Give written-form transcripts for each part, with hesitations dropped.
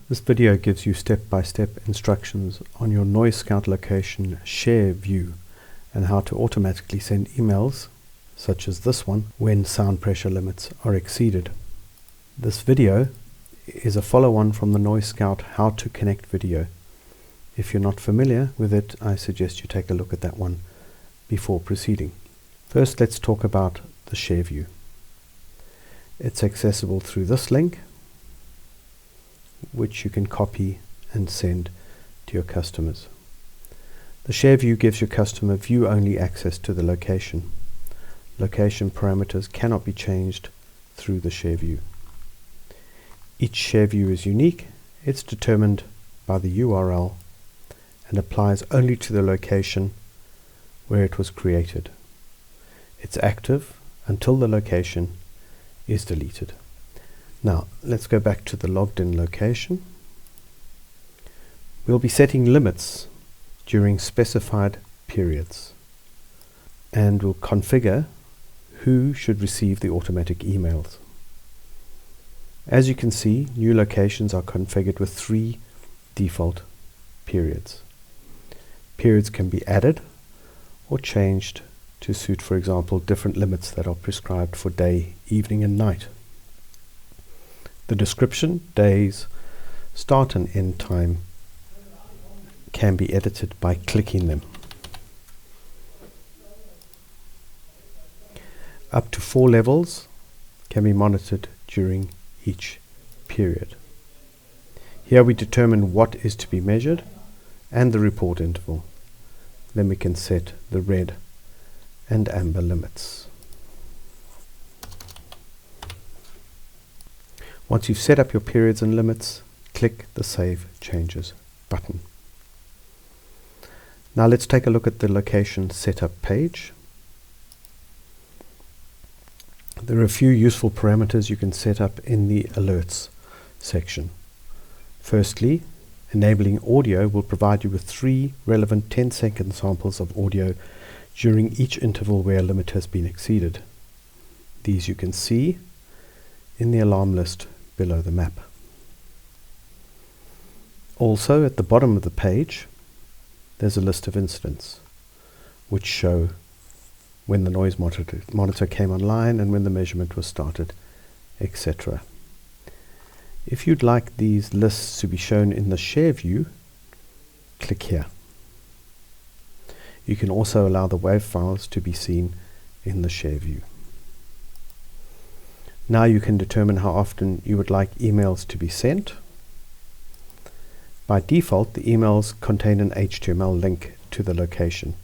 This video gives you step-by-step instructions on your NoiseScout location share view and how to automatically send emails, such as this one, when sound pressure limits are exceeded. This video is a follow-on from the NoiseScout How to Connect video. If you're not familiar with it, I suggest you take a look at that one before proceeding. First, let's talk about the share view. It's accessible through this link, which you can copy and send to your customers. The share view gives your customer view-only access to the location. Location parameters cannot be changed through the share view. Each share view is unique. It's determined by the URL and applies only to the location where it was created. It's active until the location is deleted. Now, let's go back to the logged in location. We'll be setting limits during specified periods, and we'll configure who should receive the automatic emails. As you can see, new locations are configured with 3 default periods. Periods can be added or changed to suit, for example, different limits that are prescribed for day, evening and night. The description, days, start and end time can be edited by clicking them. Up to 4 levels can be monitored during each period. Here we determine what is to be measured and the report interval. Then we can set the red and amber limits. Once you've set up your periods and limits, click the Save Changes button. Now let's take a look at the location setup page. There are a few useful parameters you can set up in the Alerts section. Firstly, enabling audio will provide you with 3 relevant 10-second samples of audio during each interval where a limit has been exceeded. These you can see in the alarm list below the map. Also, at the bottom of the page, there's a list of incidents which show when the noise monitor came online and when the measurement was started, etc. If you'd like these lists to be shown in the share view, click here. You can also allow the WAV files to be seen in the share view. Now you can determine how often you would like emails to be sent. By default, the emails contain an HTML link to the location.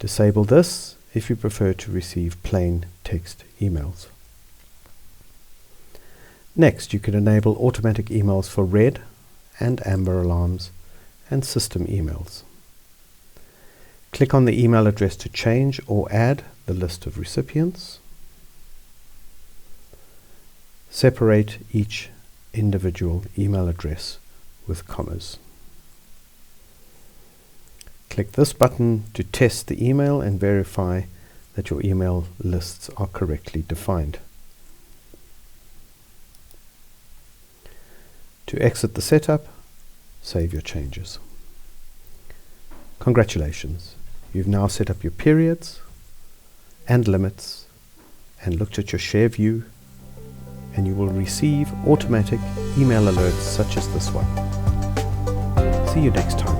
Disable this if you prefer to receive plain text emails. Next, you can enable automatic emails for red and amber alarms and system emails. Click on the email address to change or add the list of recipients. Separate each individual email address with commas. Click this button to test the email and verify that your email lists are correctly defined. To exit the setup, save your changes. Congratulations, you've now set up your periods and limits and looked at your share view, and you will receive automatic email alerts such as this one. See you next time.